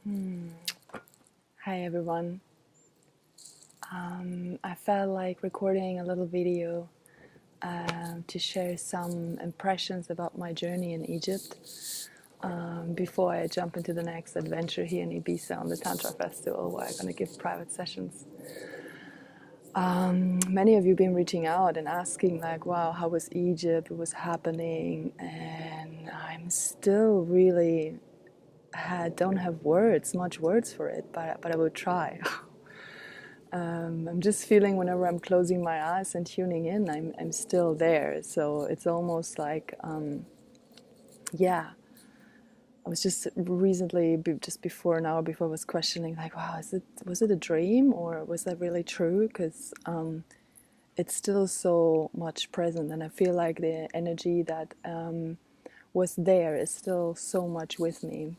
Hmm. Hi everyone. I felt like recording a little video to share some impressions about my journey in Egypt before I jump into the next adventure here in Ibiza on the Tantra Festival, where I'm going to give private sessions. Many of you have been reaching out and asking like, wow, how was Egypt? What was happening? And I'm still really don't have much words for it, but I will try. I'm just feeling whenever I'm closing my eyes and tuning in, I'm still there. So it's almost like, yeah. I was just recently, just before an hour before, I was questioning like, wow, was it a dream or was that really true? Because it's still so much present, and I feel like the energy that was there is still so much with me.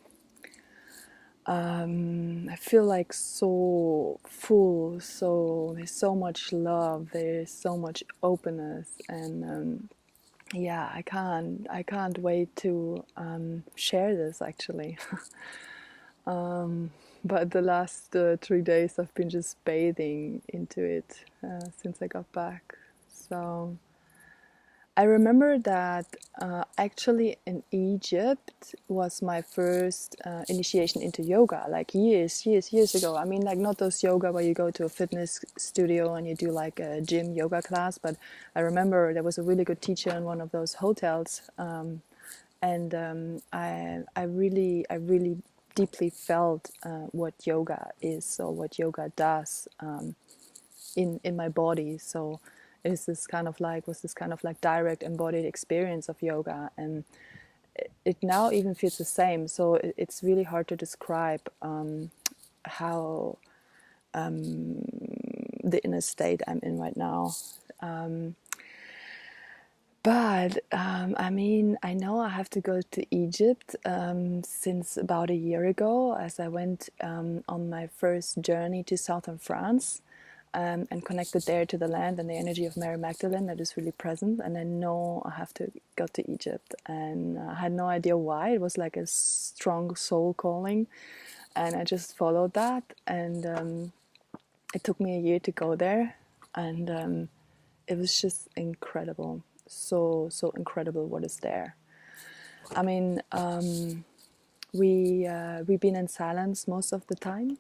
I feel like so full, so there's so much love, there's so much openness, and yeah, I can't wait to share this actually. But the last 3 days I've been just bathing into it since I got back. So I remember that actually in Egypt was my first initiation into yoga, like years ago. I mean, like not those yoga where you go to a fitness studio and you do like a gym yoga class, but I remember there was a really good teacher in one of those hotels, and I really deeply felt what yoga is or what yoga does in my body. So is this kind of like was this kind of like direct embodied experience of yoga, and it now even feels the same. So it's really hard to describe how the inner state I'm in right now. But I mean, I know I have to go to Egypt since about a year ago, as I went on my first journey to southern France, and connected there to the land and the energy of Mary Magdalene that is really present. And I know I have to go to Egypt, and I had no idea why. It was like a strong soul calling, and I just followed that. And it took me a year to go there, and it was just incredible. So incredible what is there. I mean, we've been in silence most of the time,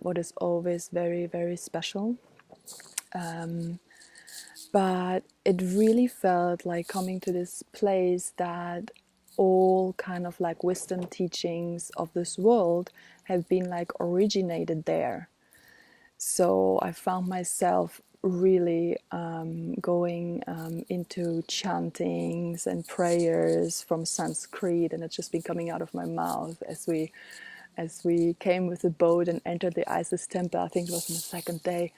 what is always very very special. But it really felt like coming to this place that all kind of like wisdom teachings of this world have been like originated there. So I found myself really going into chantings and prayers from Sanskrit, and it's just been coming out of my mouth as we came with the boat and entered the Isis temple. I think it was on the second day.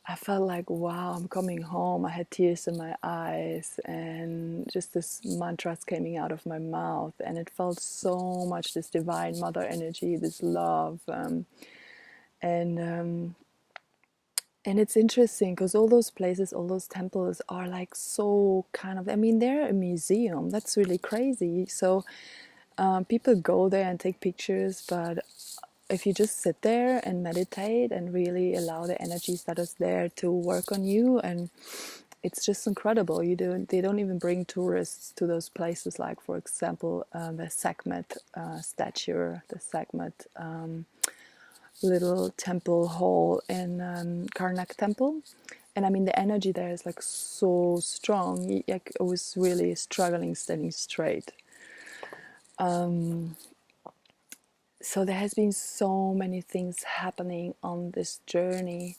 I felt like, wow, I'm coming home. I had tears in my eyes, and just this mantras coming out of my mouth, and it felt so much this divine mother energy, this love, and um, and it's interesting because all those places, all those temples are like so kind of, I mean, they're a museum. That's really crazy. So people go there and take pictures, but if you just sit there and meditate and really allow the energies that is there to work on you, and it's just incredible. They don't even bring tourists to those places, like for example the Sekhmet statue, the Sekhmet little temple hall in Karnak temple. And I mean, the energy there is like so strong. Like, I was really struggling standing straight. So there has been so many things happening on this journey,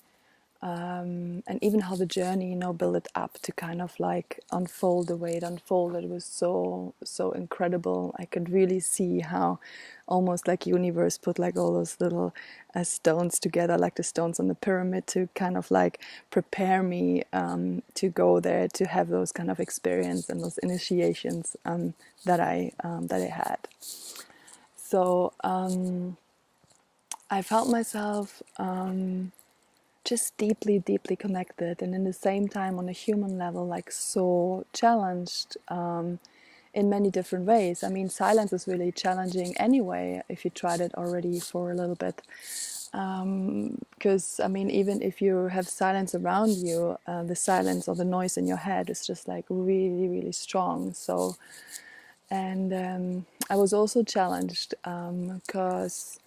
and even how the journey, built it up to kind of like unfold the way it unfolded was so incredible. I could really see how almost like universe put like all those little stones together, like the stones on the pyramid, to kind of like prepare me to go there, to have those kind of experience and those initiations that I had. So I felt myself just deeply connected, and in the same time on a human level like so challenged, in many different ways. I mean, silence is really challenging anyway, if you tried it already for a little bit. Because I mean, even if you have silence around you, the silence or the noise in your head is just like really, really strong. So, and I was also challenged because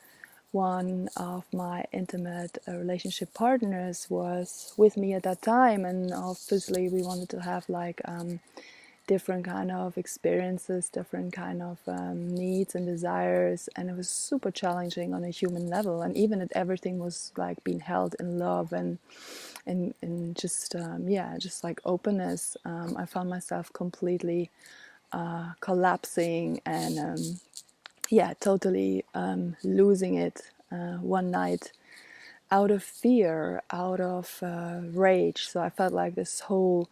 one of my intimate relationship partners was with me at that time, and obviously we wanted to have like different kind of experiences, different kind of needs and desires, and it was super challenging on a human level. And even if everything was like being held in love and just yeah, just like openness, I found myself completely collapsing and yeah, totally losing it one night out of fear, out of rage. So I felt like this whole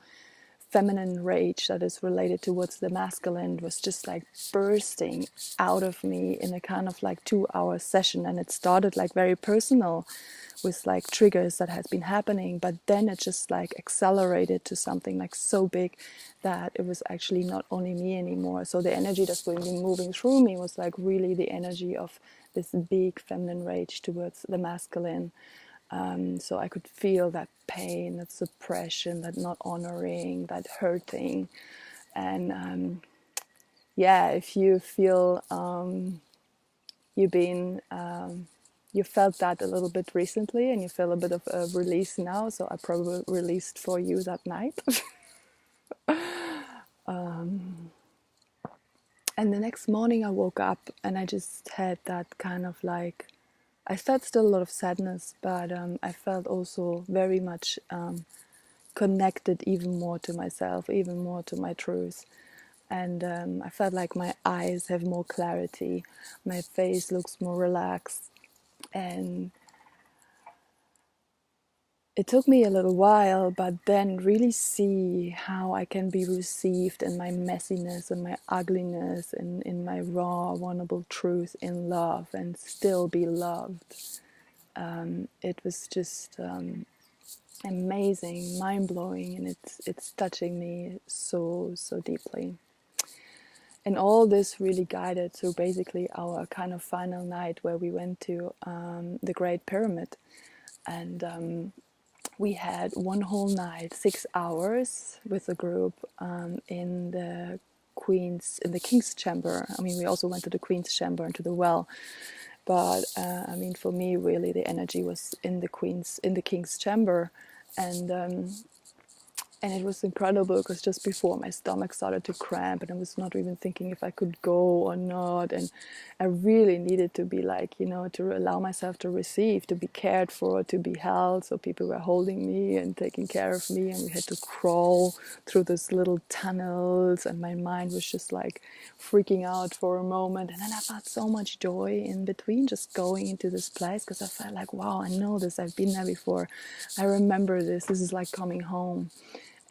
feminine rage that is related towards the masculine was just like bursting out of me in a kind of like 2 hour session. And it started like very personal with like triggers that had been happening, but then it just like accelerated to something like so big that it was actually not only me anymore. So the energy that's been moving through me was like really the energy of this big feminine rage towards the masculine. So I could feel that pain, that suppression, that not honoring, that hurting. And yeah, if you feel you've been you felt that a little bit recently and you feel a bit of a release now, so I probably released for you that night. And the next morning I woke up and I just had that kind of like, I felt still a lot of sadness, but I felt also very much connected even more to myself, even more to my truth. And I felt like my eyes have more clarity, my face looks more relaxed. And it took me a little while, but then really see how I can be received in my messiness and my ugliness and in my raw, vulnerable truth in love and still be loved. It was just amazing, mind-blowing, and it's touching me so, so deeply. And all this really guided to basically our kind of final night where we went to the Great Pyramid. And we had one whole night, 6 hours with a group in the King's Chamber. I mean, we also went to the Queen's Chamber and to the well. But I mean, for me, really, the energy was in the King's Chamber, and and it was incredible because just before my stomach started to cramp and I was not even thinking if I could go or not. And I really needed to be like, you know, to allow myself to receive, to be cared for, to be held. So people were holding me and taking care of me, and we had to crawl through those little tunnels, and my mind was just like freaking out for a moment. And then I felt so much joy in between just going into this place, because I felt like, wow, I know this, I've been there before, I remember this is like coming home.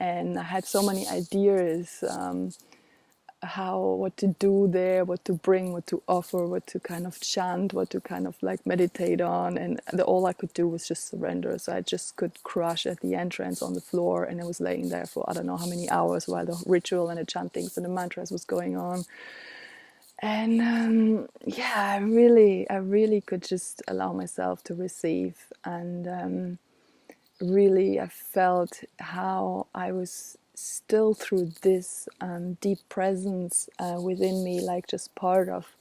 And I had so many ideas what to do there, what to bring, what to offer, what to kind of chant, what to kind of like meditate on. And all I could do was just surrender. So I just could crush at the entrance on the floor, and I was laying there for I don't know how many hours while the ritual and the chantings and the mantras was going on. And yeah, I really could just allow myself to receive. And really I felt how I was still through this deep presence within me, like just part of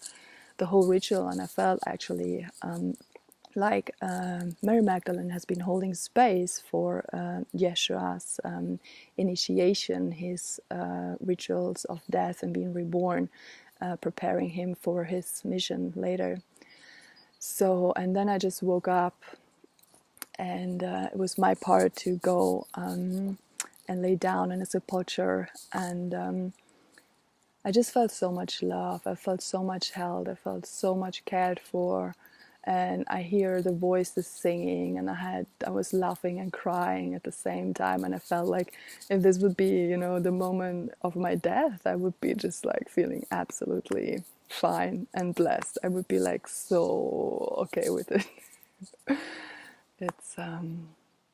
the whole ritual. And I felt actually like Mary Magdalene has been holding space for Yeshua's initiation, his rituals of death and being reborn, preparing him for his mission later. So, and then I just woke up, and it was my part to go and lay down in a sepulcher. And I just felt so much love. I felt so much held. I felt so much cared for. And I hear the voices singing, and I was laughing and crying at the same time. And I felt like if this would be, you know, the moment of my death, I would be just like feeling absolutely fine and blessed. I would be like so okay with it. It's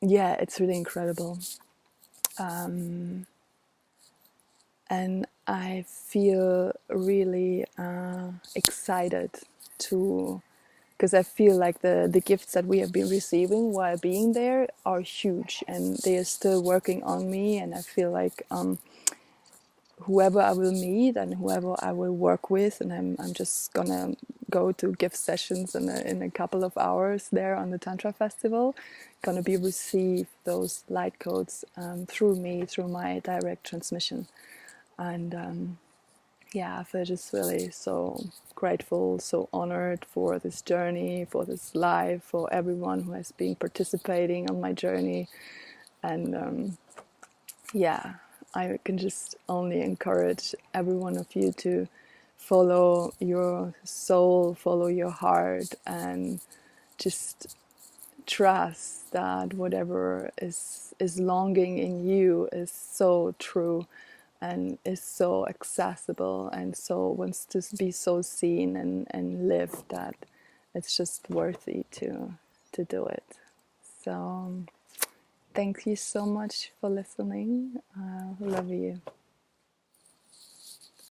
yeah, it's really incredible. And I feel really excited to, because I feel like the gifts that we have been receiving while being there are huge, and they are still working on me. And I feel like whoever I will meet and whoever I will work with, and I'm just gonna go to gift sessions in a couple of hours there on the Tantra Festival, gonna be receive those light codes through me, through my direct transmission. And yeah, I feel just really so grateful, so honored for this journey, for this life, for everyone who has been participating on my journey. And yeah, I can just only encourage every one of you to follow your soul, follow your heart, and just trust that whatever is longing in you is so true and is so accessible and so wants to be so seen and lived, that it's just worthy to do it. So thank you so much for listening. Love you.